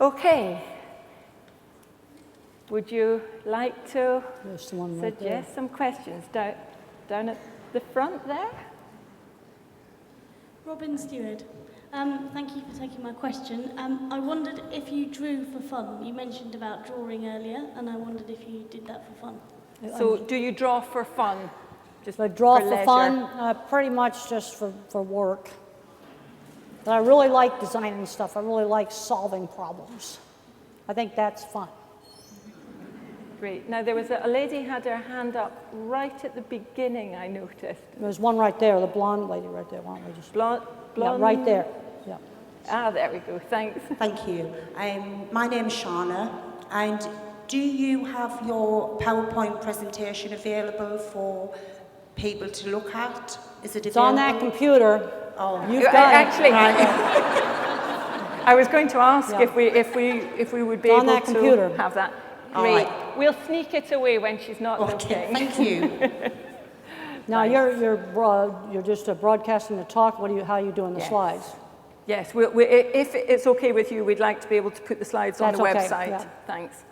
Okay. Would you like to suggest some questions down at the front there? Robin Stewart. Thank you for taking my question. I wondered if you drew for fun. You mentioned about drawing earlier, and I wondered if you did that for fun. So do you draw for fun? Just I draw for leisure? fun, pretty much just for work. But I really like designing stuff. I really like solving problems. I think that's fun. Great. Now, there was a lady had her hand up right at the beginning, I noticed. There's one right there, the blonde lady right there. Why don't we just... Blonde? Yeah, right there. Yeah. Ah, there we go. Thanks. Thank you. My name's Shana, and do you have your PowerPoint presentation available for people to look at? Is it available? It's on that computer. Oh, You've got actually, it. I was going to ask if we would be able to have that. Great. Right. We'll sneak it away when she's not looking. Thank you. Now you're just broadcasting the talk. How are you doing the slides? Yes. If it's okay with you, we'd like to be able to put the slides on the website. Yeah. Thanks.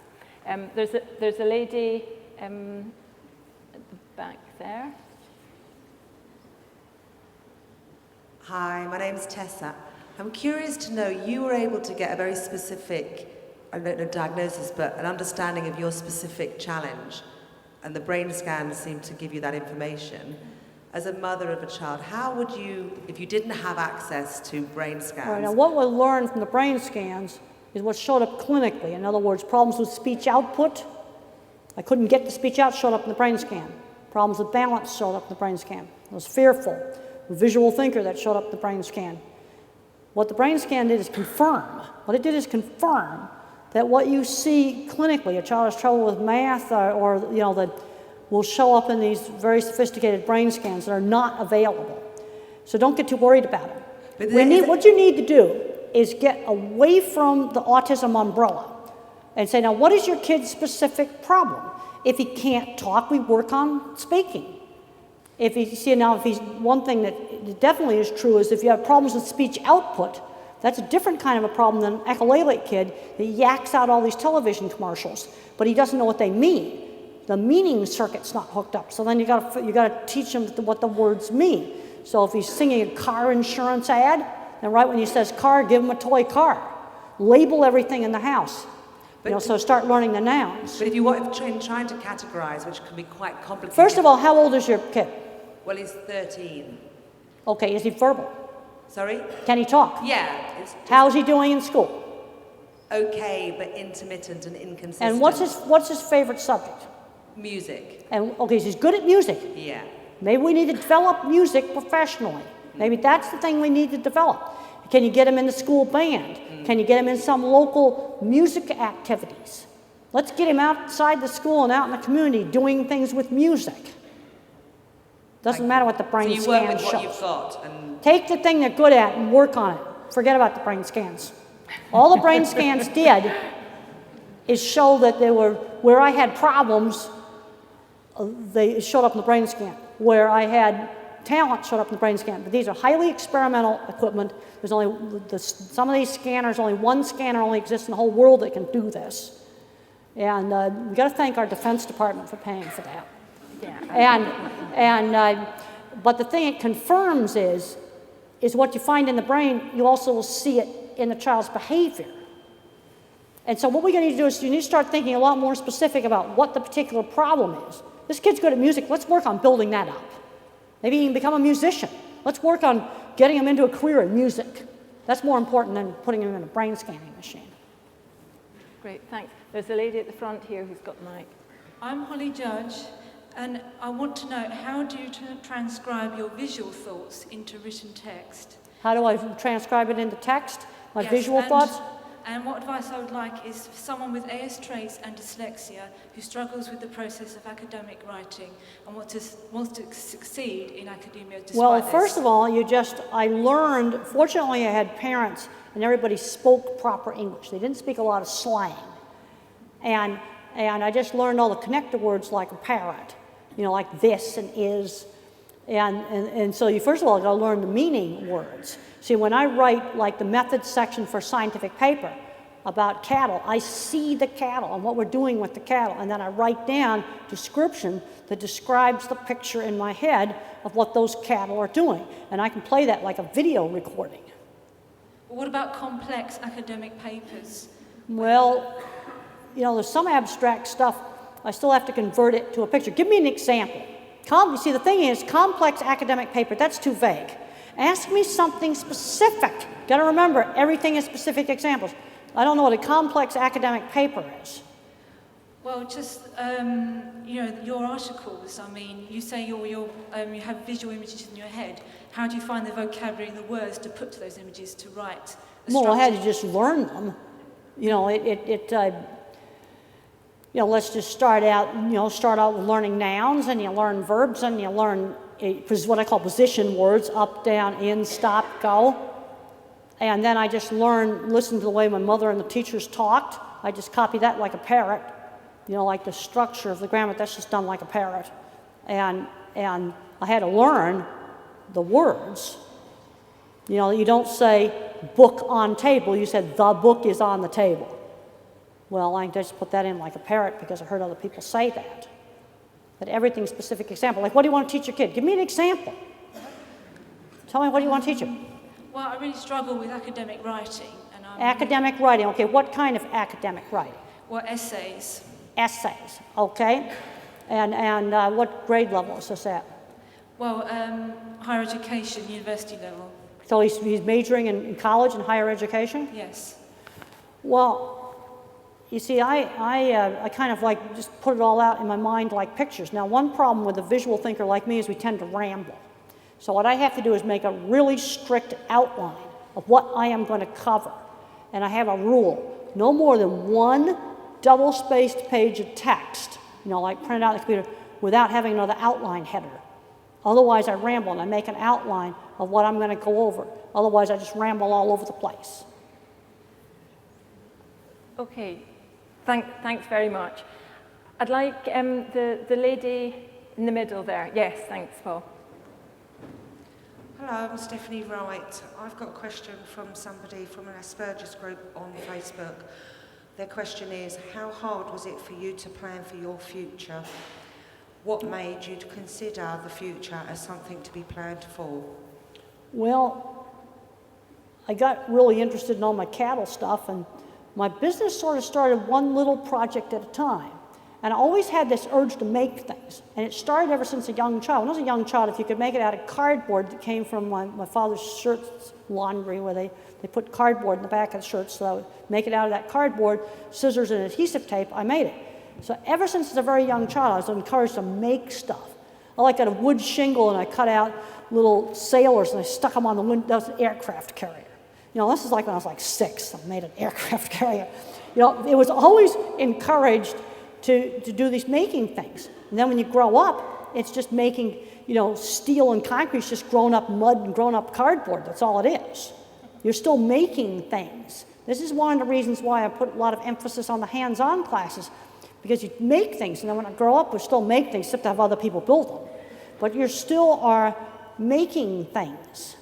There's a lady at the back there. Hi, my name's Tessa. I'm curious to know, you were able to get a very specific, I don't know diagnosis, but an understanding of your specific challenge, and the brain scans seem to give you that information. As a mother of a child, how would you, if you didn't have access to brain scans? Right, now what we learned from the brain scans is what showed up clinically. In other words, problems with speech output. I couldn't get the speech out, showed up in the brain scan. Problems with balance showed up in the brain scan. I was fearful. A visual thinker, that showed up in the brain scan. What the brain scan did is confirm. What it did is confirm that what you see clinically, a child has trouble with math or that will show up in these very sophisticated brain scans that are not available. So don't get too worried about it. What you need to do is get away from the autism umbrella and say, now what is your kid's specific problem? If he can't talk, we work on speaking. One thing that definitely is true is if you have problems with speech output, that's a different kind of a problem than an echolalic kid that yaks out all these television commercials, but he doesn't know what they mean. The meaning circuit's not hooked up, so then you got to teach him what the words mean. So if he's singing a car insurance ad, then right when he says car, give him a toy car. Label everything in the house. So start learning the nouns. But if you want trying to categorize, which can be quite complicated. First of all, how old is your kid? Well, he's 13. Okay, is he verbal? Sorry? Can he talk? Yeah. How's he doing in school? Okay, but intermittent and inconsistent. And what's his favorite subject? Music. And okay, so he's good at music. Yeah. Maybe we need to develop music professionally. Maybe that's the thing we need to develop. Can you get him in the school band? Can you get him in some local music activities? Let's get him outside the school and out in the community doing things with music. Doesn't matter what the brain scan shows. So you work with what you've got and... Take the thing they're good at and work on it. Forget about the brain scans. All the brain scans did is show that they were, where I had problems, they showed up in the brain scan. Where I had talent showed up in the brain scan. But these are highly experimental equipment. There's only, some of these scanners, only one scanner only exists in the whole world that can do this. And we got to thank our Defense Department for paying for that. Yeah. But the thing it confirms is what you find in the brain, you also will see it in the child's behavior. And so what we're going to need to do is you need to start thinking a lot more specific about what the particular problem is. This kid's good at music. Let's work on building that up. Maybe he can become a musician. Let's work on getting him into a career in music. That's more important than putting him in a brain scanning machine. Great, thanks. There's a lady at the front here who's got the mic. I'm Holly Judge, and I want to know, how do you transcribe your visual thoughts into written text? How do I transcribe it into text? My visual thoughts? And what advice I would like is for someone with AS traits and dyslexia who struggles with the process of academic writing and wants to succeed in academia despite Well, this. first of all, I learned, fortunately I had parents and everybody spoke proper English. They didn't speak a lot of slang. And I just learned all the connector words like a parrot, like this and is. And so you first of all got to learn the meaning words. See, when I write like the methods section for scientific paper, about cattle. I see the cattle and what we're doing with the cattle, and then I write down description that describes the picture in my head of what those cattle are doing. And I can play that like a video recording. What about complex academic papers? Well, you know, there's some abstract stuff. I still have to convert it to a picture. Give me an example. You see, the thing is, complex academic paper, that's too vague. Ask me something specific. Got to remember, everything is specific examples. I don't know what a complex academic paper is. Well, just, you know, your articles, I mean, you say you have visual images in your head. How do you find the vocabulary and the words to put to those images to write? Well, I had to just learn them. You know, you know, let's just start out with learning nouns, and you learn verbs, and you learn what I call position words, up, down, in, stop, go. And then I just listen to the way my mother and the teachers talked. I just copy that like a parrot. You know, like the structure of the grammar, that's just done like a parrot. And I had to learn the words. You know, you don't say book on table, you said the book is on the table. Well, I just put that in like a parrot because I heard other people say that. But everything's specific example. Like, what do you want to teach your kid? Give me an example. Tell me, what do you want to teach him? Well, I really struggle with academic writing. Academic writing, okay. What kind of academic writing? Well, essays. Essays, okay. And what grade level is this at? Well, higher education, university level. So he's majoring in college and higher education? Yes. Well, you see, I kind of like just put it all out in my mind like pictures. Now, one problem with a visual thinker like me is we tend to ramble. So what I have to do is make a really strict outline of what I am going to cover. And I have a rule: no more than one double-spaced page of text, you know, like printed out on the computer, without having another outline header. Otherwise, I ramble, and I make an outline of what I'm going to go over. Otherwise, I just ramble all over the place. Okay, thanks very much. I'd like the lady in the middle there. Yes, thanks, Paul. Hello, I'm Stephanie Wright. I've got a question from somebody from an Asperger's group on Facebook. Their question is, how hard was it for you to plan for your future? What made you to consider the future as something to be planned for? Well, I got really interested in all my cattle stuff, and my business sort of started one little project at a time. And I always had this urge to make things. And it started ever since a young child. When I was a young child, if you could make it out of cardboard that came from my father's shirts laundry, where they put cardboard in the back of the shirts, so I would make it out of that cardboard, scissors and adhesive tape, I made it. So ever since as a very young child, I was encouraged to make stuff. I got a wood shingle, and I cut out little sailors, and I stuck them on the window. That was an aircraft carrier. You know, this is like when I was like 6, I made an aircraft carrier. You know, it was always encouraged to do these making things. And then when you grow up, it's just making, you know, steel and concrete, it's just grown up mud and grown up cardboard. That's all it is. You're still making things. This is one of the reasons why I put a lot of emphasis on the hands-on classes, because you make things, and then when I grow up, we still make things, except to have other people build them. But you still are making things.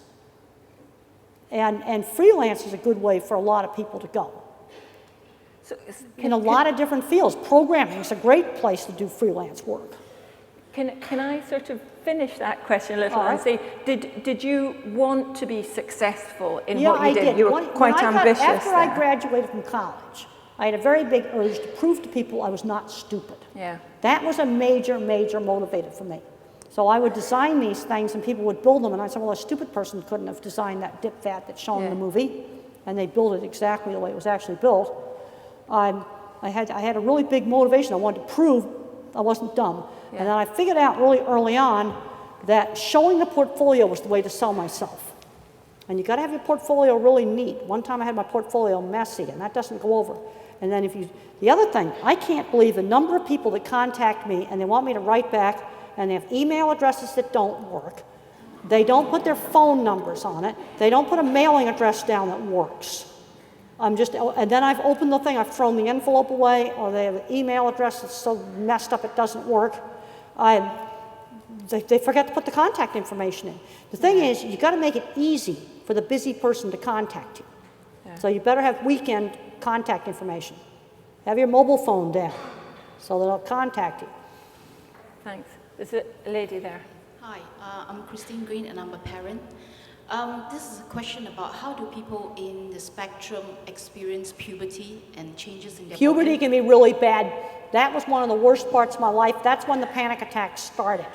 And freelance is a good way for a lot of people to go. So, in a lot of different fields. Programming is a great place to do freelance work. Can I sort of finish that question a little and say, did you want to be successful in what you did? You were quite ambitious. After I graduated from college, I had a very big urge to prove to people I was not stupid. Yeah. That was a major, major motivator for me. So I would design these things, and people would build them, and I'd say, well, a stupid person couldn't have designed that dip vat that's shown in the movie, and they built it exactly the way it was actually built. I had a really big motivation. I wanted to prove I wasn't dumb. Yeah. And then I figured out really early on that showing the portfolio was the way to sell myself. And you got to have your portfolio really neat. One time I had my portfolio messy, and that doesn't go over. And then the other thing, I can't believe the number of people that contact me and they want me to write back, and they have email addresses that don't work. They don't put their phone numbers on it. They don't put a mailing address down that works. And then I've opened the thing, I've thrown the envelope away, or they have an email address that's so messed up it doesn't work. They forget to put the contact information in. The thing is, you got to make it easy for the busy person to contact you. Yeah. So you better have weekend contact information. Have your mobile phone down so that they'll contact you. Thanks. There's a lady there. Hi, I'm Christine Green and I'm a parent. This is a question about how do people in the spectrum experience puberty and changes in their Puberty body? can be really bad. That was one of the worst parts of my life. That's when the panic attacks started.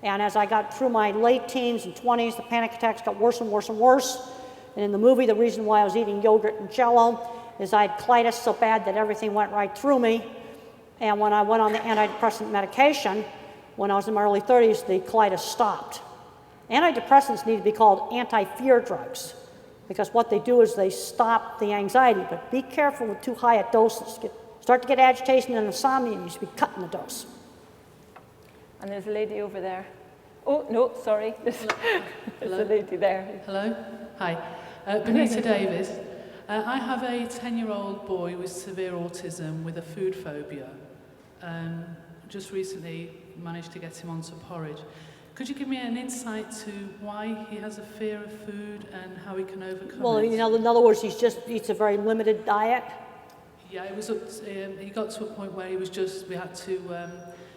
And as I got through my late teens and 20s, the panic attacks got worse and worse and worse. And in the movie, the reason why I was eating yogurt and Jell-O is I had colitis so bad that everything went right through me. And when I went on the antidepressant medication, when I was in my early 30s, the colitis stopped. Antidepressants need to be called anti-fear drugs because what they do is they stop the anxiety, but be careful with too high a doses. Start to get agitation and insomnia, and you should be cutting the dose. And there's a lady over there. Oh, no, sorry. There's a lady there. Hello. Hi. Benita Davis. I have a 10-year-old boy with severe autism with a food phobia. Just recently managed to get him onto porridge. Could you give me an insight to why he has a fear of food and how he can overcome Well, it? you know, in other words, he just eats a very limited diet. Yeah, it was he got to a point where we had to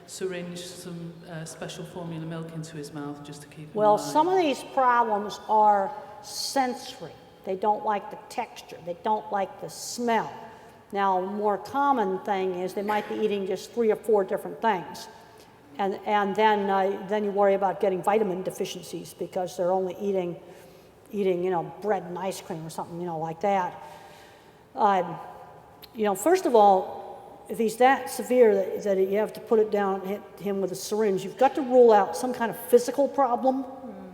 syringe some special formula milk into his mouth just to keep him Well, alive. some of these problems are sensory. They don't like the texture. They don't like the smell. Now, a more common thing is they might be eating just 3 or 4 different things. And then you worry about getting vitamin deficiencies because they're only eating, you know, bread and ice cream or something, you know, like that. You know, first of all, if he's that severe that you have to put it down and hit him with a syringe, you've got to rule out some kind of physical problem.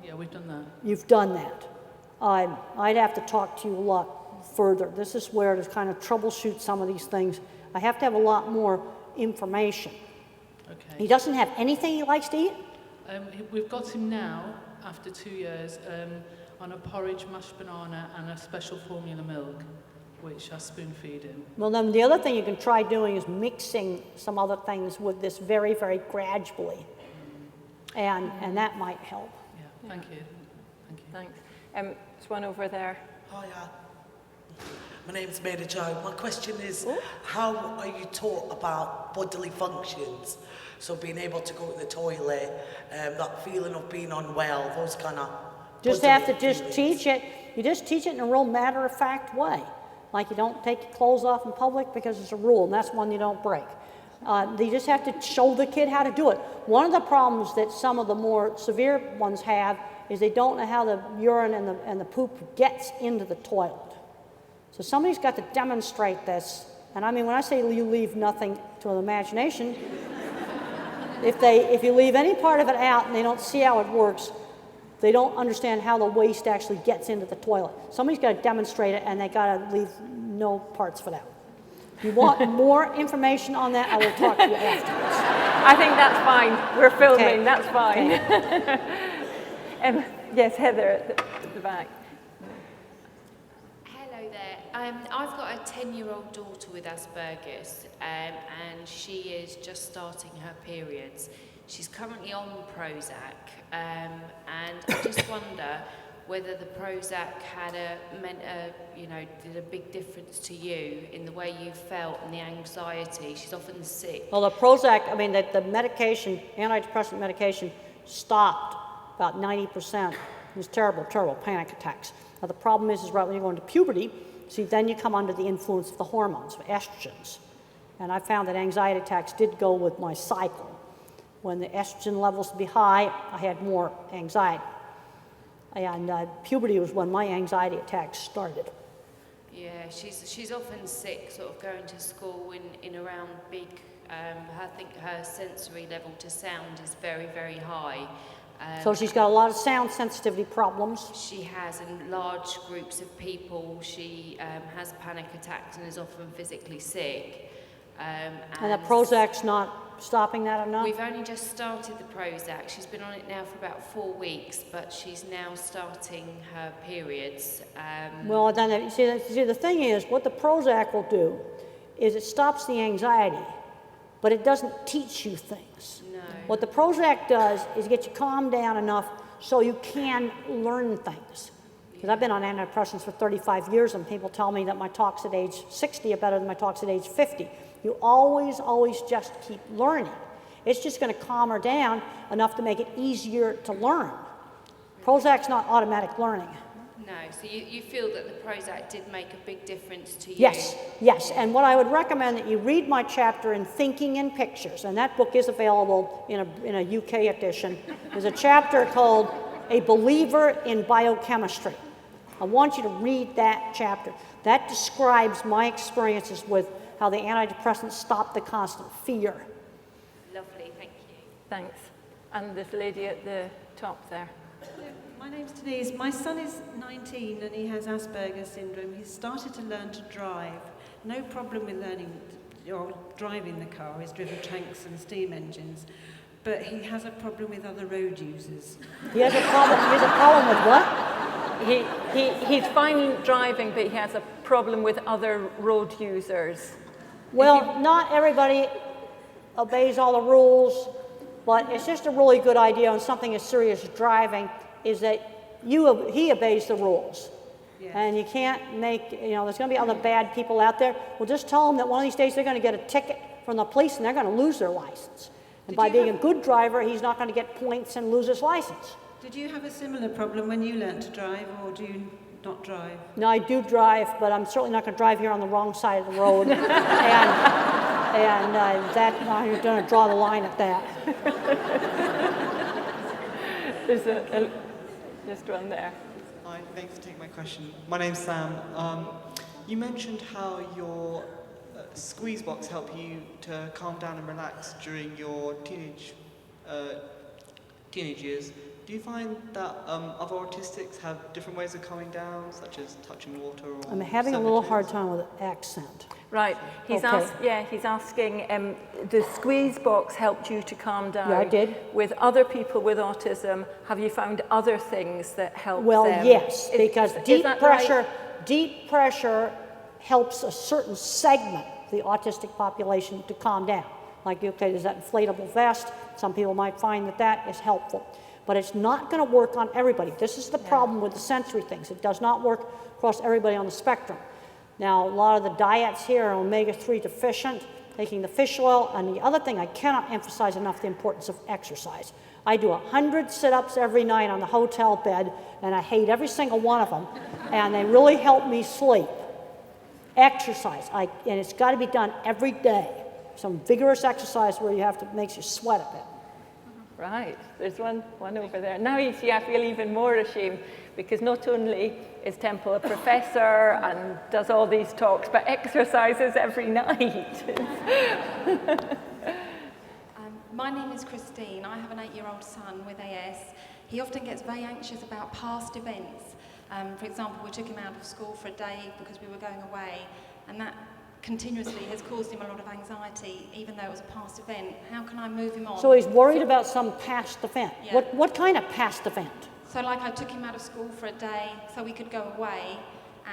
Yeah, we've done that. You've done that. I'd have to talk to you a lot further. This is where to kind of troubleshoot some of these things. I have to have a lot more information. Okay. He doesn't have anything he likes to eat? We've got him now, after 2 years, on a porridge, mashed banana and a special formula milk, which I spoon feed him. Well, then the other thing you can try doing is mixing some other things with this very, very gradually. And that might help. Yeah, thank you. Thank you. Thanks. There's one over there. Hiya. My name's Mary Jo. My question is, how are you taught about bodily functions? So being able to go to the toilet, that feeling of being unwell, those kind of... Just have to just teach it. You just teach it in a real matter-of-fact way. Like you don't take your clothes off in public because it's a rule, and that's one you don't break. You just have to show the kid how to do it. One of the problems that some of the more severe ones have is they don't know how the urine and the poop gets into the toilet. So somebody's got to demonstrate this. And I mean, when I say you leave nothing to the imagination, if you leave any part of it out and they don't see how it works, they don't understand how the waste actually gets into the toilet. Somebody's got to demonstrate it, and they got to leave no parts of it out. If you want more information on that, I will talk to you afterwards. I think that's fine. We're filming. Okay. That's fine. Okay. Yes, Heather at the back. Hello there. I've got a 10-year-old daughter with Asperger's, and she is just starting her periods. She's currently on Prozac, and I just wonder whether the Prozac did a big difference to you in the way you felt and the anxiety. She's often sick. Well, the Prozac, I mean, the medication, antidepressant medication, stopped about 90%. It was terrible, terrible panic attacks. Now, the problem is right when you go into puberty, see, then you come under the influence of the hormones, of estrogens. And I found that anxiety attacks did go with my cycle. When the estrogen levels would be high, I had more anxiety. And puberty was when my anxiety attacks started. Yeah, she's often sick, sort of going to school in around big. I think her sensory level to sound is very, very high. So she's got a lot of sound sensitivity problems. She has in large groups of people. She has panic attacks and is often physically sick. And the Prozac's not stopping that enough? We've only just started the Prozac. She's been on it now for about 4 weeks, but she's now starting her periods. Well, then, see, the thing is, what the Prozac will do is it stops the anxiety, but it doesn't teach you things. No. What the Prozac does is get you calmed down enough so you can learn things. Because I've been on antidepressants for 35 years, and people tell me that my talks at age 60 are better than my talks at age 50. You always, always just keep learning. It's just going to calm her down enough to make it easier to learn. Prozac's not automatic learning. No, so you feel that the Prozac did make a big difference to you? Yes, yes, and what I would recommend that you read my chapter in Thinking in Pictures, and that book is available in a UK edition. There's a chapter called A Believer in Biochemistry. I want you to read that chapter. That describes my experiences with how the antidepressants stop the constant fear. Lovely, thank you. Thanks. And this lady at the top there. My name's Denise. My son is 19 and he has Asperger's syndrome. He's started to learn to drive. No problem with learning or driving the car. He's driven tanks and steam engines. But he has a problem with other road users. He has a problem with what? He's fine driving, but he has a problem with other road users. Well, not everybody obeys all the rules, but it's just a really good idea on something as serious as driving is that he obeys the rules. Yes. And you can't make, there's going to be other bad people out there. Well, just tell them that one of these days they're going to get a ticket from the police and they're going to lose their license. And by being a good driver, he's not going to get points and lose his license. Did you have a similar problem when you learnt to drive, or do you not drive? No, I do drive, but I'm certainly not going to drive here on the wrong side of the road. and I'm going to draw the line at that. There's just one there. Hi, thanks for taking my question. My name's Sam. You mentioned how your squeeze box helped you to calm down and relax during your teenage years. Do you find that other autistics have different ways of calming down, such as touching water or I'm having a little hard time with accent. Right. He's asking, the squeeze box helped you to calm down. Yeah, I did. With other people with autism, have you found other things that help Well, them? yes, because deep right? pressure helps a certain segment of the autistic population to calm down. Like, okay, there's that inflatable vest. Some people might find that that is helpful. But it's not going to work on everybody. This is the problem with the sensory things. It does not work across everybody on the spectrum. Now, a lot of the diets here are omega-3 deficient, taking the fish oil, and the other thing I cannot emphasize enough, the importance of exercise. I do 100 sit-ups every night on the hotel bed, and I hate every single one of them, and they really help me sleep. Exercise, and it's got to be done every day. Some vigorous exercise where you have to, makes you sweat a bit. Right, there's one over there. Now you see, I feel even more ashamed because not only is Temple a professor and does all these talks, but exercises every night. My name is Christine. I have an 8-year-old son with AS. He often gets very anxious about past events. For example, we took him out of school for a day because we were going away, and that continuously has caused him a lot of anxiety, even though it was a past event. How can I move him on? So he's worried about some past event. Yeah. What kind of past event? So like I took him out of school for a day so we could go away,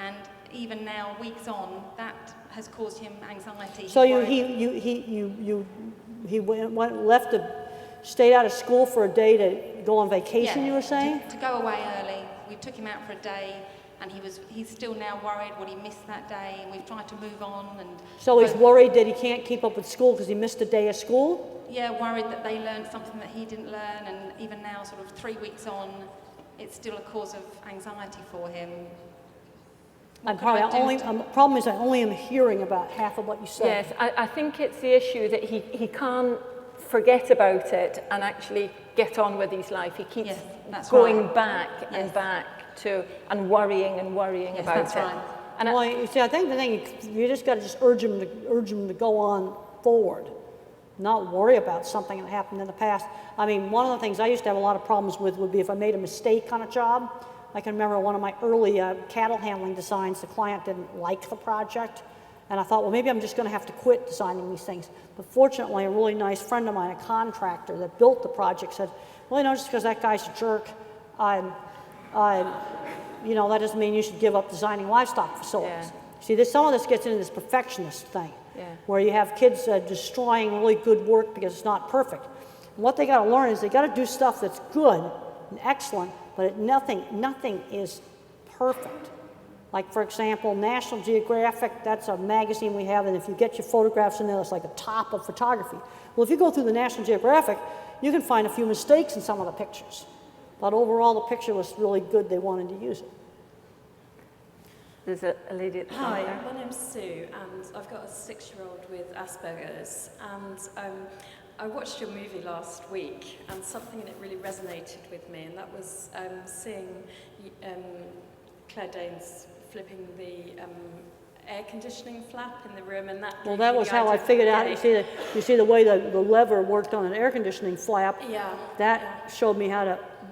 and even now, weeks on, that has caused him anxiety. So stayed out of school for a day to go on vacation, yeah, you were saying? To go away early. We took him out for a day, and he's still now worried what he missed that day, and we've tried to move on. And so he's worried that he can't keep up with school because he missed a day of school? Yeah, worried that they learned something that he didn't learn, and even now, sort of 3 weeks on, it's still a cause of anxiety for him. Problem is I only am hearing about half of what you said. Yes, I think it's the issue that he can't forget about it and actually get on with his life. He keeps going back and back to and worrying about that's it. Right. And well, you see, I think the thing you just got to just urge him to go on forward, not worry about something that happened in the past. I mean, one of the things I used to have a lot of problems with would be if I made a mistake on a job. I can remember one of my early cattle handling designs, the client didn't like the project, and I thought, well, maybe I'm just going to have to quit designing these things. But fortunately, a really nice friend of mine, a contractor that built the project, said, well, just because that guy's a jerk, that doesn't mean you should give up designing livestock facilities. Yeah. See, some of this gets into this perfectionist thing, where you have kids destroying really good work because it's not perfect. And what they got to learn is they got to do stuff that's good and excellent, but nothing is perfect. Like, for example, National Geographic, that's a magazine we have, and if you get your photographs in there, it's like a top of photography. Well, if you go through the National Geographic, you can find a few mistakes in some of the pictures. But overall, the picture was really good. They wanted to use it. There's a lady at the front Hi, there. my name's Sue, and I've got a 6-year-old with Asperger's, and I watched your movie last week, and something in it really resonated with me, and that was seeing Claire Danes flipping the air conditioning flap in the room, and that. Well, that was how I figured out. You see the way the lever worked on an air conditioning flap. Yeah. That showed me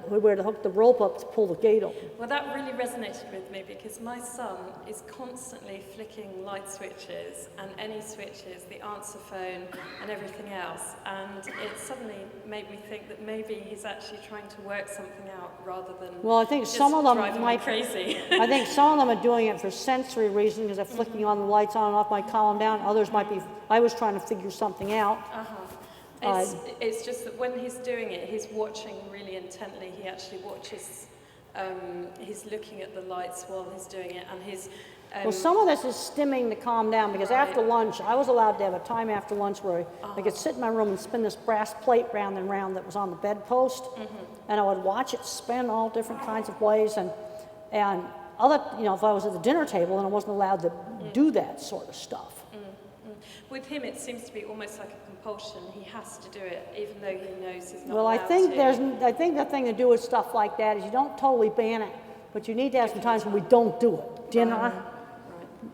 where to hook the rope up to pull the gate open. Well, that really resonated with me because my son is constantly flicking light switches and any switches, the answer phone and everything else. And it suddenly made me think that maybe he's actually trying to work something out rather than Well, I think just some of them driving me might crazy. I think some of them are doing it for sensory reasons because they're flicking on the lights on and off, might calm them down. Others might be. I was trying to figure something out. It's just that when he's doing it, he's watching really intently. He actually watches, he's looking at the lights while he's doing it, and he's... Well, some of this is stimming to calm down because after lunch, I was allowed to have a time after lunch where I could sit in my room and spin this brass plate round and round that was on the bedpost, and I would watch it spin all different kinds of ways, and other, if I was at the dinner table, then I wasn't allowed to do that sort of stuff. With him, it seems to be almost like a compulsion. He has to do it, even though he knows he's not Well, I allowed think to. I think the thing to do with stuff like that is you don't totally ban it, but you need to have some times when we don't do it. Dinner,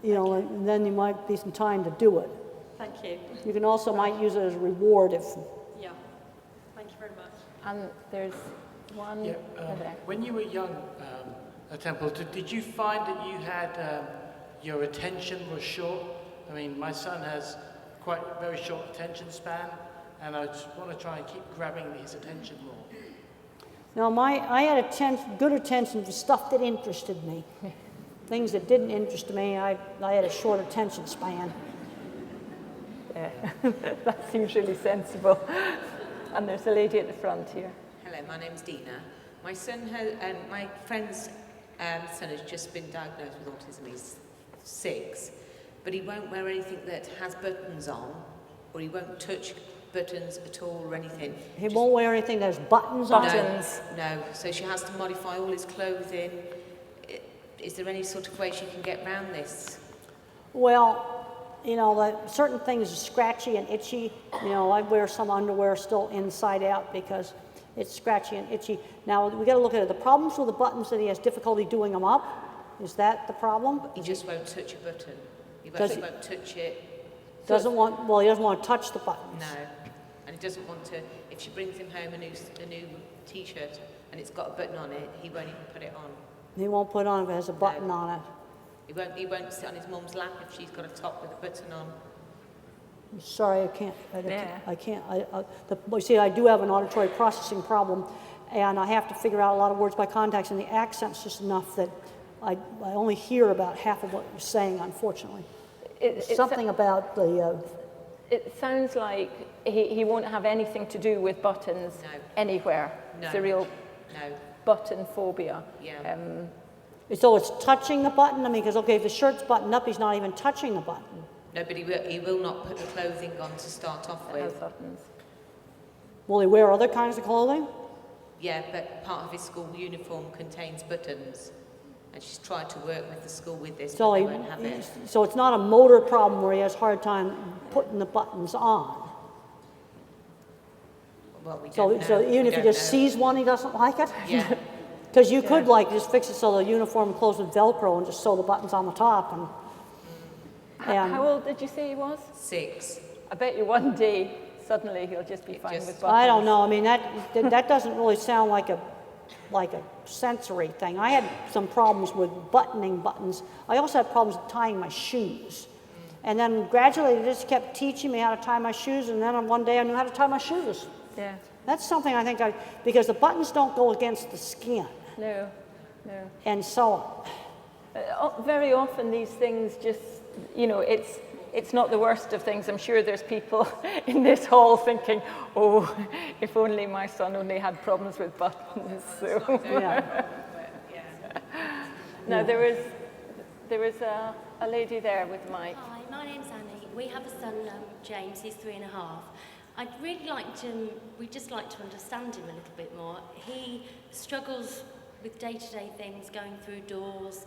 and then there might be some time to do it. Thank you. You can also might use it as a reward if. Yeah. Thank you very much. And there's one over there. When you were young, at Temple, did you find that you had your attention was short? I mean, my son has quite a very short attention span, and I just want to try and keep grabbing his attention more. No, I had good attention for stuff that interested me. Things that didn't interest me, I had a short attention span. Yeah, that seems really sensible. And there's a lady at the front here. Hello, my name's Dina. My son my friend's son has just been diagnosed with autism. He's 6. But he won't wear anything that has buttons on, or he won't touch buttons at all or anything. He won't wear anything that has buttons on? No, so she has to modify all his clothing. Is there any sort of way she can get around this? Well, certain things are scratchy and itchy. I wear some underwear still inside out because it's scratchy and itchy. Now, we got to look at it. The problems with the buttons that he has difficulty doing them up, is that the problem? He just won't touch a button. He won't touch it. He doesn't want to touch the buttons. No, and he doesn't want to. If she brings him home a new T-shirt and it's got a button on it, he won't even put it on. He won't put on if it has a button on it. He won't sit on his mum's lap if she's got a top with a button on. I'm sorry, I can't. I can't. You see, I do have an auditory processing problem, and I have to figure out a lot of words by context, and the accent's just enough that I only hear about half of what you're saying, unfortunately. It's something about the... It sounds like he won't have anything to do with buttons anywhere. No. It's a real button phobia. Yeah. So it's touching the button? I mean, because, if the shirt's buttoned up, he's not even touching the button. No, but he will not put the clothing on to start off with. Buttons. Will he wear other kinds of clothing? Yeah, but part of his school uniform contains buttons. And she's tried to work with the school with this, but they won't have it. So it's not a motor problem where he has a hard time putting the buttons on? Well, we don't know. So even if he just sees one, he doesn't like it? Yeah. Because you could just fix it so the uniform clothes with Velcro and just sew the buttons on the top. And how old did you say he was? 6. I bet you one day suddenly he'll just be fine with buttons. I don't know. I mean, that doesn't really sound like a sensory thing. I had some problems with buttoning buttons. I also had problems with tying my shoes. And then gradually they just kept teaching me how to tie my shoes, and then one day I knew how to tie my shoes. Yeah. That's something I think because the buttons don't go against the skin. No. And so very often these things just, it's not the worst of things. I'm sure there's people in this hall thinking, oh, if only my son only had problems with buttons. So. Now, there was a lady there with the mic. Hi, my name's Annie. We have a son, James, he's 3.5. I'd really like to, we'd just like to understand him a little bit more. He struggles with day-to-day things, going through doors,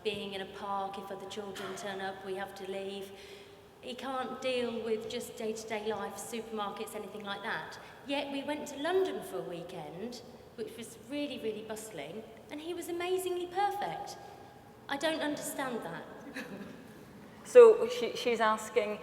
being in a park. If other children turn up, we have to leave. He can't deal with just day-to-day life, supermarkets, anything like that. Yet we went to London for a weekend, which was really, really bustling, and he was amazingly perfect. I don't understand that. So she's asking,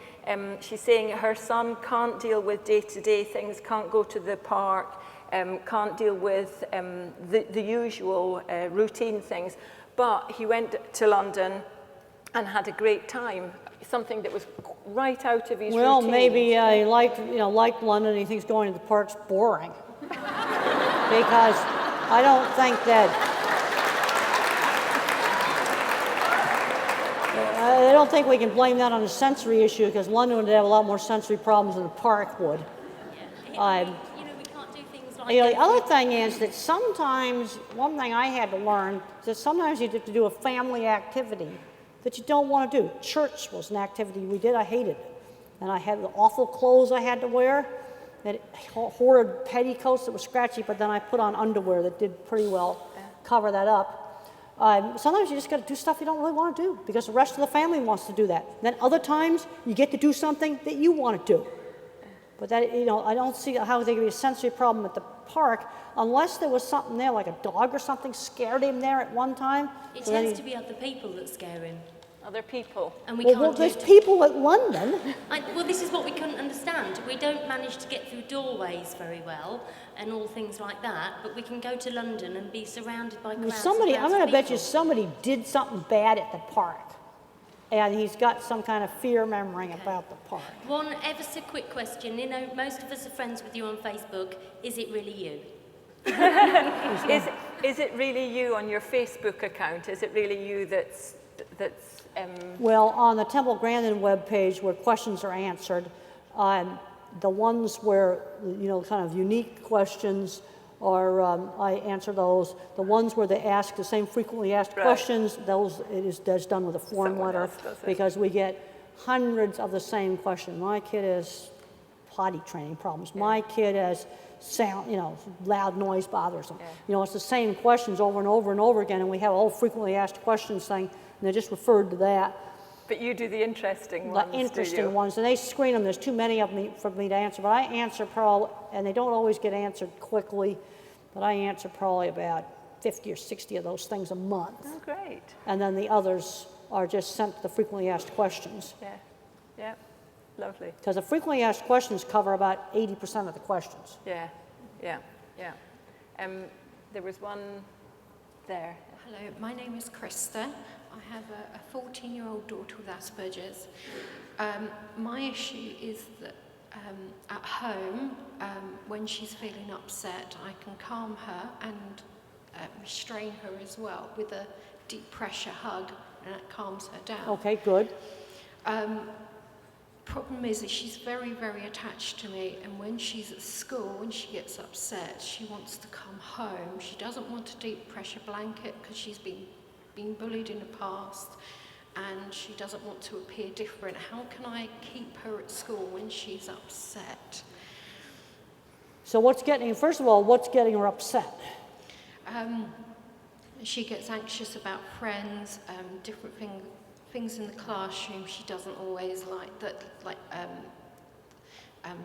she's saying her son can't deal with day-to-day things, can't go to the park, can't deal with the usual routine things, but he went to London and had a great time, something that was right out of his routine. Well, maybe he liked London and he thinks going to the park's boring. Because I don't think that... I don't think we can blame that on a sensory issue, because London would have a lot more sensory problems than the park would. We can't do things like The other thing is that sometimes, one thing I had to learn is that sometimes you have to do a family activity that you don't want to do. Church was an activity we did. I hated it. And I had the awful clothes I had to wear, that horrid petticoats that were scratchy, but then I put on underwear that did pretty well cover that up. Sometimes you just got to do stuff you don't really want to do because the rest of the family wants to do that. Then other times you get to do something that you want to do. But that, I don't see how there could be a sensory problem at the park unless there was something there, like a dog or something scared him there at one time. It tends to be other people that scare him. Other people. And we well, can't there's people at London. Well, this is what we couldn't understand. We don't manage to get through doorways very well and all things like that, but we can go to London and be surrounded by crowds I'm going to bet you people. somebody did something bad at the park. And he's got some kind of fear memory about the park. One ever so quick question. Most of us are friends with you on Facebook. Is it really you? Is it really you on your Facebook account? Is it really you that's Well, on the Temple Grandin webpage where questions are answered, the ones where, kind of unique questions are, I answer those. The ones where they ask the same frequently asked questions, that's done with a form letter because we get hundreds of the same questions. My kid has potty training problems. My kid has sound, loud noise bothers them. It's the same questions over and over and over again, and we have a whole frequently asked questions thing, and they just referred to that. But you do the interesting ones, The interesting ones, and they screen them. There's too many of them for me to answer, but I answer probably, and they don't always get answered quickly, but I answer probably about 50 or 60 of those things a month. Oh, great. And then the others are just sent to the frequently asked questions. Yeah, lovely. Because the frequently asked questions cover about 80% of the questions. Yeah. There was one there. Hello, my name is Krista. I have a 14-year-old daughter with Asperger's. My issue is that at home, when she's feeling upset, I can calm her and restrain her as well with a deep pressure hug, and it calms her down. Okay, good. Problem is that she's very, very attached to me, and when she's at school, when she gets upset, she wants to come home. She doesn't want a deep pressure blanket because she's been bullied in the past, and she doesn't want to appear different. How can I keep her at school when she's upset? So first of all, what's getting her upset? She gets anxious about friends, different things in the classroom she doesn't always like. I'm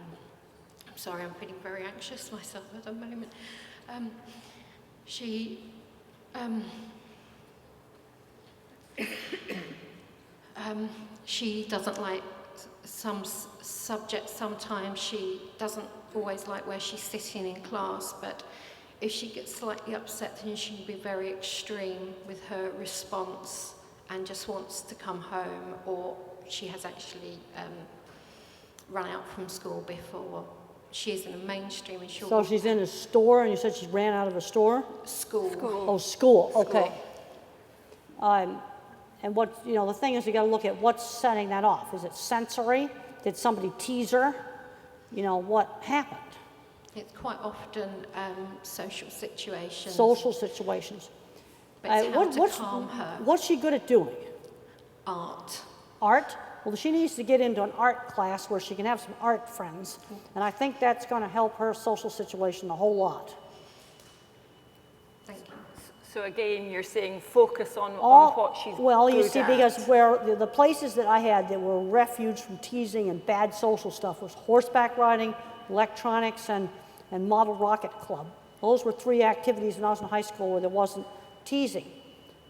sorry, I'm feeling very anxious myself at the moment. She doesn't like some subjects sometimes. She doesn't always like where she's sitting in class, but if she gets slightly upset, then she can be very extreme with her response and just wants to come home, or she has actually run out from school before. She is in a mainstream and So she's in a store, and you said she ran out of a store? School. Oh, school, okay. And what, the thing is, you got to look at what's setting that off. Is it sensory? Did somebody tease her? What happened? It's quite often social situations. Social situations. but it's how to calm her. What's she good at doing? Art. Art? Well, she needs to get into an art class where she can have some art friends, and I think that's going to help her social situation a whole lot. Thank you. So again, you're saying focus on what she's well, you good see, at. because where the places that I had that were refuge from teasing and bad social stuff was horseback riding, electronics, and model rocket club. Those were 3 activities when I was in high school where there wasn't teasing.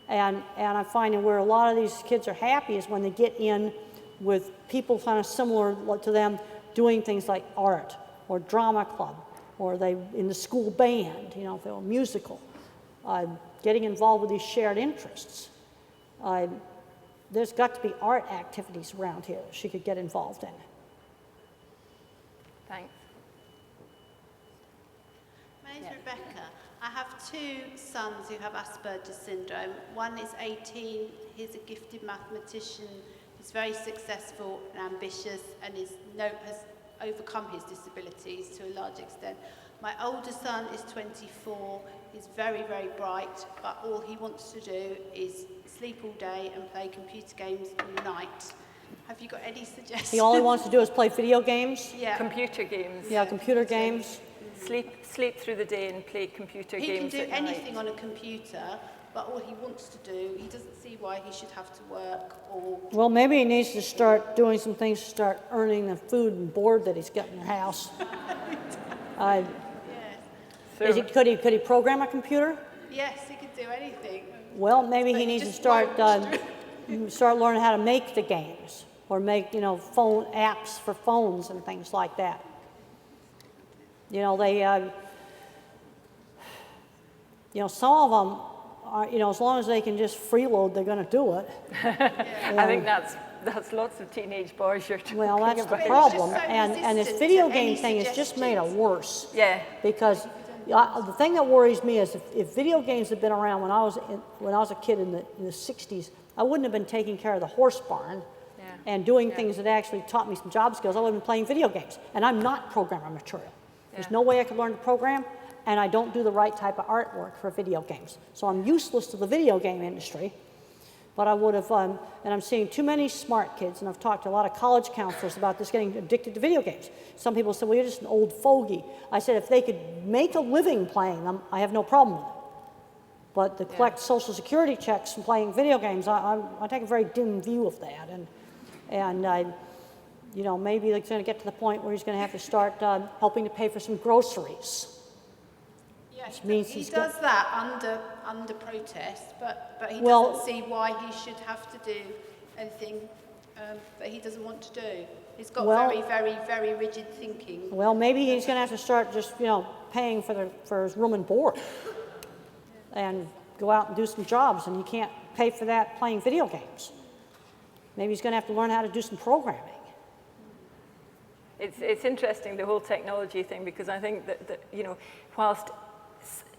And I'm finding where a lot of these kids are happy is when they get in with people kind of similar to them doing things like art or drama club, or they in the school band, you know, if they were musical, getting involved with these shared interests. There's got to be art activities around here she could get involved in. Thanks. My name's Rebecca. I have 2 sons who have Asperger's syndrome. One is 18, he's a gifted mathematician, he's very successful and ambitious, and has overcome his disabilities to a large extent. My older son is 24, he's very, very bright, but all he wants to do is sleep all day and play computer games all night. Have you got any suggestions? All he wants to do is play video games? Yeah. Computer games. Yeah, computer games. Sleep through the day and play computer games. He can do at anything night. on a computer, but all he wants to do, he doesn't see why he should have to work or... Well, maybe he needs to start doing some things to start earning the food and board that he's got in the house. Could he program a computer? Yes, he could do anything. Well, maybe he needs to start learning how to make the games, or make, you know, phone apps for phones and things like that. You know, they, you know, some of them are, you know, as long as they can just freeload, they're going to do it. I think that's lots of teenage boys you're talking Well, that's about. the problem, and this video game thing has just made it worse. Yeah. Because the thing that worries me is if video games had been around when I was a kid in the 60s, I wouldn't have been taking care of the horse barn and doing things that actually taught me some job skills. I would have been playing video games, and I'm not programmer material. There's no way I could learn to program, and I don't do the right type of artwork for video games. So I'm useless to the video game industry, but I would have, and I'm seeing too many smart kids, and I've talked to a lot of college counselors about this getting addicted to video games. Some people say, well, you're just an old fogey. I said, if they could make a living playing them, I have no problem with it. But to collect Social Security checks from playing video games, I take a very dim view of that, and you know, maybe it's going to get to the point where he's going to have to start helping to pay for some groceries. Yeah, which means he he's does that under protest, but he Well- doesn't see why he should have to do anything that he doesn't want to do. He's got Well- very, very, very rigid thinking. Well, maybe he's going to have to start just, you know, paying for his room and board, and go out and do some jobs, and he can't pay for that playing video games. Maybe he's going to have to learn how to do some programming. It's interesting, the whole technology thing, because I think that you know, whilst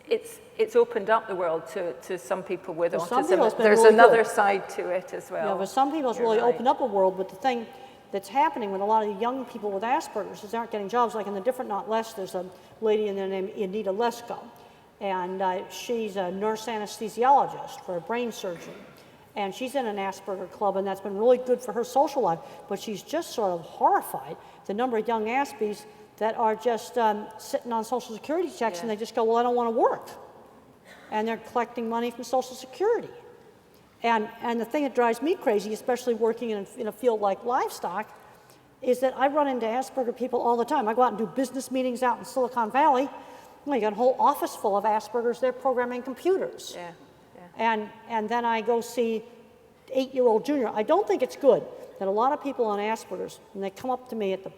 it's opened up the world to some people with For some people, it's autism, been there's really another good. side to it as well. Yeah, for some people, it's You're really right. opened up a world, but the thing that's happening with a lot of the young people with Asperger's is they aren't getting jobs. Like in the Different Not Less, there's a lady in there named Anita Lesko, and she's a nurse anesthesiologist for a brain surgery. And she's in an Asperger club, and that's been really good for her social life, but she's just sort of horrified the number of young Aspies that are just sitting on Social Security checks, and they just go, well, I don't want to work. And they're collecting money from Social Security. And the thing that drives me crazy, especially working in a field like livestock, is that I run into Asperger people all the time. I go out and do business meetings out in Silicon Valley. Well, you got a whole office full of Aspergers there programming computers. Yeah. And then I go see 8-year-old Junior. I don't think it's good that a lot of people on Asperger's, when they come up to me at the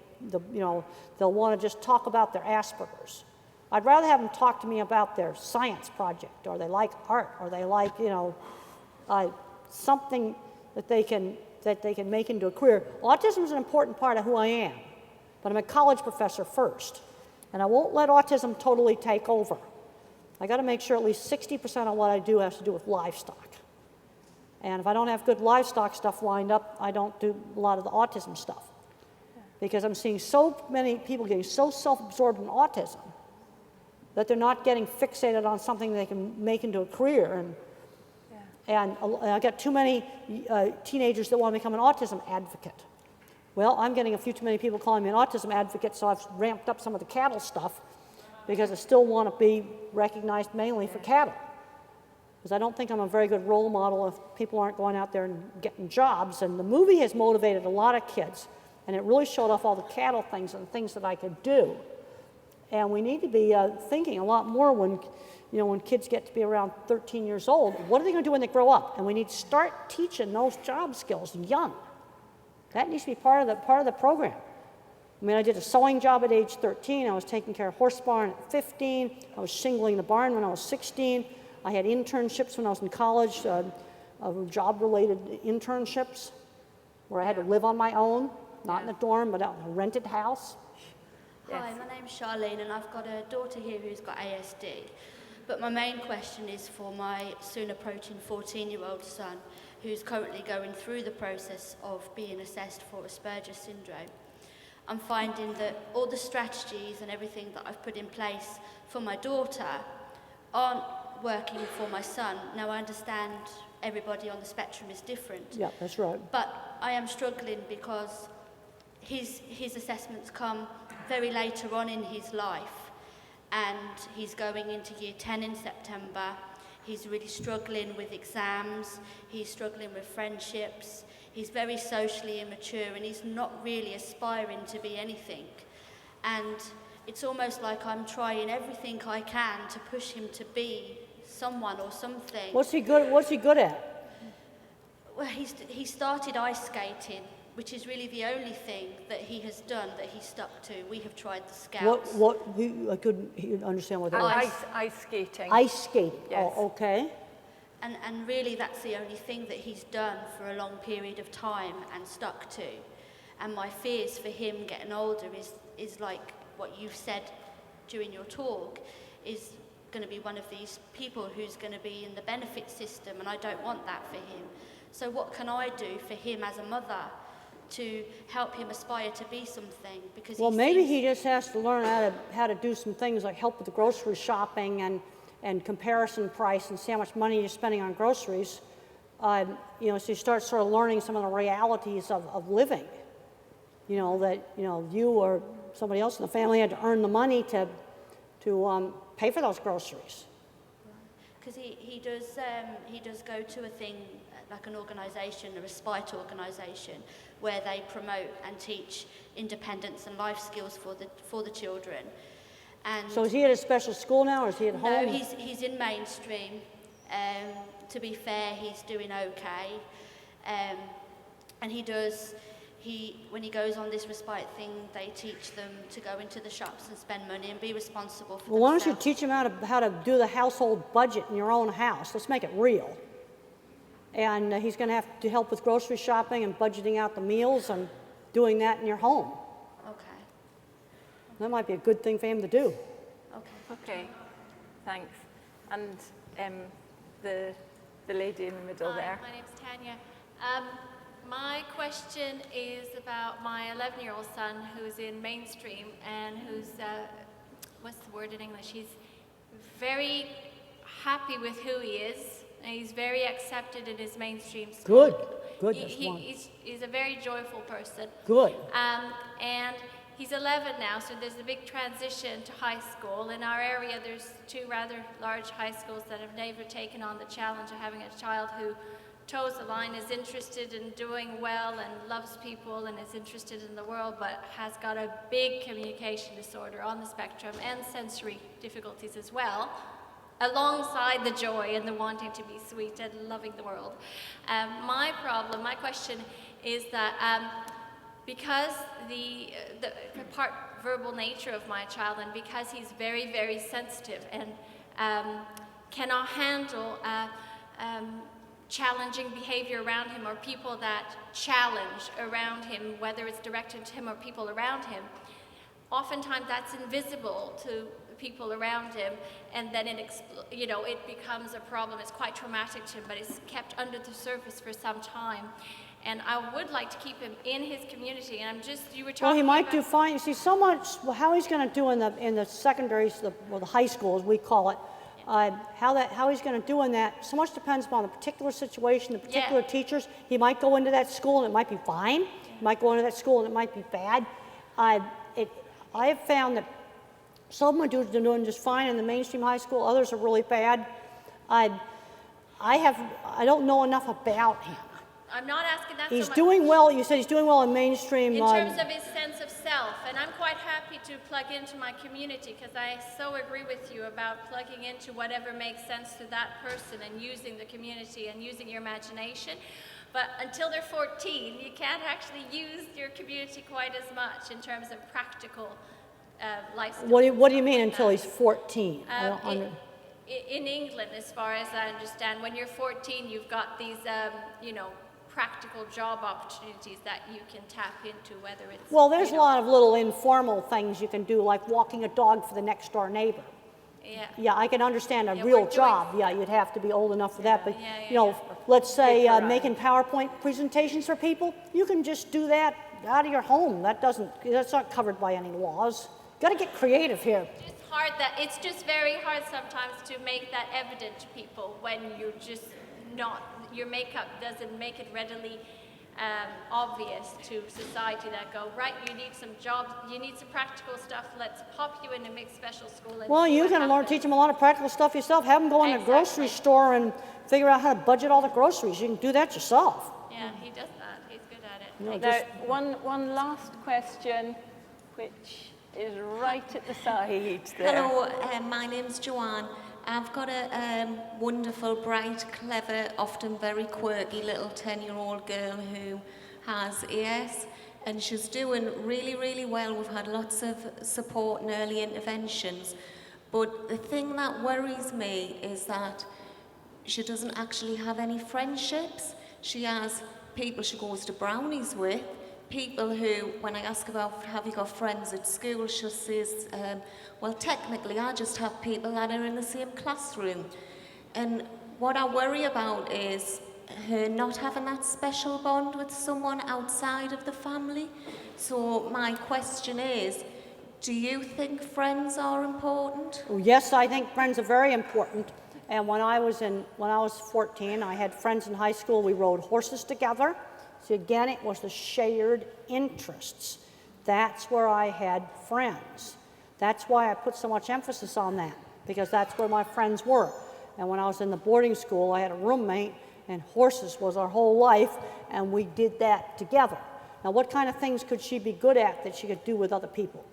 you know, they'll want to just talk about their Asperger's. I'd rather have them talk to me about their science project, or they like art, or they like, you know, something that they can make into a career. Autism is an important part of who I am, but I'm a college professor first, and I won't let autism totally take over. I got to make sure at least 60% of what I do has to do with livestock. And if I don't have good livestock stuff lined up, I don't do a lot of the autism stuff. Because I'm seeing so many people getting so self-absorbed in autism that they're not getting fixated on something they can make into a career. And And I got too many teenagers that want to become an autism advocate. Well, I'm getting a few too many people calling me an autism advocate, so I've ramped up some of the cattle stuff because I still want to be recognized mainly for cattle. Because I don't think I'm a very good role model if people aren't going out there and getting jobs. And the movie has motivated a lot of kids, and it really showed off all the cattle things and things that I could do. And we need to be thinking a lot more when, when kids get to be around 13 years old, what are they going to do when they grow up? And we need to start teaching those job skills young. That needs to be part of the program. I mean, I did a sewing job at age 13. I was taking care of horse barn at 15. I was shingling the barn when I was 16. I had internships when I was in college, job-related internships, where I had to live on my own, not in a dorm, but out in a rented house. Hi, my name's Charlene, and I've got a daughter here who's got ASD. But my main question is for my soon approaching 14-year-old son, who's currently going through the process of being assessed for Asperger's syndrome. I'm finding that all the strategies and everything that I've put in place for my daughter aren't working for my son. Now, I understand everybody on the spectrum is different. Yeah, that's right. But I am struggling because his assessments come very later on in his life, and he's going into year 10 in September. He's really struggling with exams, he's struggling with friendships, he's very socially immature, and he's not really aspiring to be anything. And it's almost like I'm trying everything I can to push him to be someone or something. What's he good at? Well, he started ice skating, which is really the only thing that he has done that he stuck to. We have tried the Scouts. I couldn't understand what that was. Ice skating. Ice skating, yes. Oh, okay. And really that's the only thing that he's done for a long period of time and stuck to. And my fears for him getting older is like what you've said during your talk, is going to be one of these people who's going to be in the benefit system, and I don't want that for him. So what can I do for him as a mother to help him aspire to be something? Because maybe he just has to learn how to do some things like help with the grocery shopping and comparison price and see how much money you're spending on groceries. So you start sort of learning some of the realities of living. That you or somebody else in the family had to earn the money to pay for those groceries. Because he does go to a thing like an organisation, a respite organisation, where they promote and teach independence and life skills for the children. And so is he at a special school now, or is he at home? No, he's in mainstream. To be fair, he's doing okay. And when he goes on this respite thing, they teach them to go into the shops and spend money and be responsible for themselves. Why don't you teach him how to do the household budget in your own house? Let's make it real. And he's going to have to help with grocery shopping and budgeting out the meals and doing that in your home. Okay. That might be a good thing for him to do. Okay, thanks. And the lady in the middle there. My name's Tanya. My question is about my 11-year-old son who's in mainstream and who's, what's the word in English? He's very happy with who he is, and he's very accepted in his mainstream school. Good. He's a very joyful person. Good. And he's 11 now, so there's a big transition to high school. In our area, there's 2 rather large high schools that have never taken on the challenge of having a child who toes the line, is interested in doing well and loves people and is interested in the world, but has got a big communication disorder on the spectrum and sensory difficulties as well, alongside the joy and the wanting to be sweet and loving the world. My question is that because the part verbal nature of my child, and because he's very, very sensitive and cannot handle challenging behavior around him or people that challenge around him, whether it's directed to him or people around him, oftentimes that's invisible to people around him, and then it becomes a problem. It's quite traumatic to him, but it's kept under the surface for some time. And I would like to keep him in his community, and you were talking Well, he might about do fine. You see, so much, how he's going to do in the secondaries, the high school, as we call it, How he's going to do in that, so much depends upon the particular situation, the particular teachers. He might go into that school and it might be fine. He might go into that school and it might be bad. I have found that some are doing just fine in the mainstream high school, others are really bad. I don't know enough about him. I'm not asking that He's so much. doing well, you said he's doing well in mainstream. In terms of his sense of self, and I'm quite happy to plug into my community because I so agree with you about plugging into whatever makes sense to that person and using the community and using your imagination. But until they're 14, you can't actually use your community quite as much in terms of practical life skills. What do you mean until he's 14? In England, as far as I understand, when you're 14, you've got these, practical job opportunities that you can tap into, whether it's... Well, there's a lot of little informal things you can do, like walking a dog for the next door neighbor. Yeah. Yeah, I can understand a real job. Yeah, you'd have to be old enough for that. But, let's say making PowerPoint presentations for people, you can just do that out of your home. That's not covered by any laws. Got to get creative here. It's just very hard sometimes to make that evident to people when you're just not, your makeup doesn't make it readily obvious to society that go, right, you need some jobs, you need some practical stuff, let's pop you in a mixed special school. And well, you can teach them a lot of practical stuff yourself. Have them go in a grocery store and figure out how to budget all the groceries. You can do that yourself. Yeah, he does that. He's good at it. One last question, which is right at the side there. Hello, my name's Joanne. I've got a wonderful, bright, clever, often very quirky little 10-year-old girl who has AS, and she's doing really, really well. We've had lots of support and early interventions. But the thing that worries me is that she doesn't actually have any friendships. She has people she goes to brownies with, people who, when I ask about have you got friends at school, she says, well, technically I just have people that are in the same classroom. And what I worry about is her not having that special bond with someone outside of the family. So my question is, do you think friends are important? Yes, I think friends are very important. And when I was 14, I had friends in high school. We rode horses together. So again, it was the shared interests. That's where I had friends. That's why I put so much emphasis on that, because that's where my friends were. And when I was in the boarding school, I had a roommate, and horses was our whole life, and we did that together. Now, what kind of things could she be good at that she could do with other people?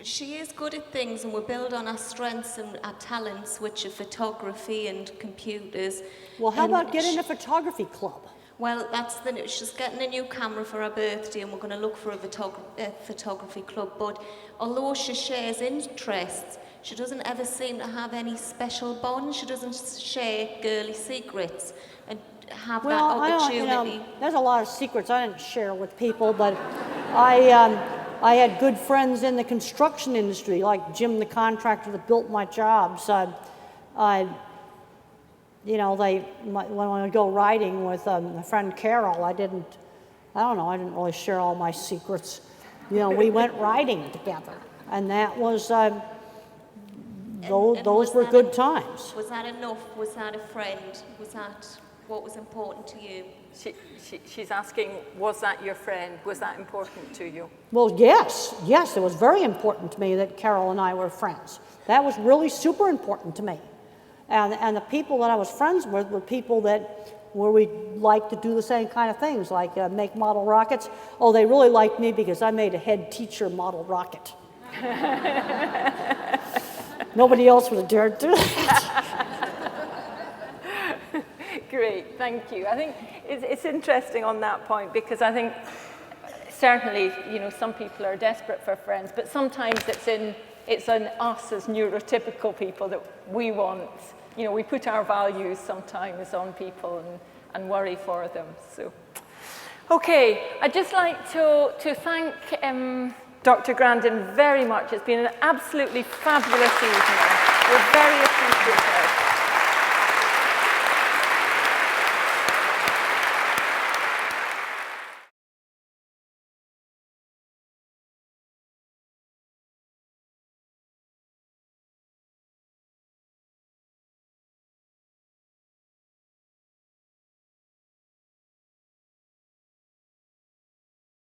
She is good at things, and we build on our strengths and our talents, which are photography and computers. Well, how about getting a photography club? Well, she's getting a new camera for her birthday, and we're going to look for a photography club. But although she shares interests, she doesn't ever seem to have any special bond. She doesn't share girly secrets and have that opportunity. There's a lot of secrets I didn't share with people, but I had good friends in the construction industry, like Jim, the contractor that built my jobs. When I go riding with my friend Carol, I didn't really share all my secrets. We went riding together, and that was, those were good times. Was that enough? Was that a friend? Was that what was important to you? She's asking, was that your friend? Was that important to you? Well, yes, it was very important to me that Carol and I were friends. That was really super important to me. And the people that I was friends with were people where we liked to do the same kind of things, like make model rockets. Oh, they really liked me because I made a head teacher model rocket. Nobody else would have dared do that. Great, thank you. I think it's interesting on that point, because I think certainly, some people are desperate for friends, but sometimes it's in us as neurotypical people that we want. We put our values sometimes on people and worry for them. So, okay, I'd just like to thank Dr. Grandin very much. It's been an absolutely fabulous evening. We're very appreciative.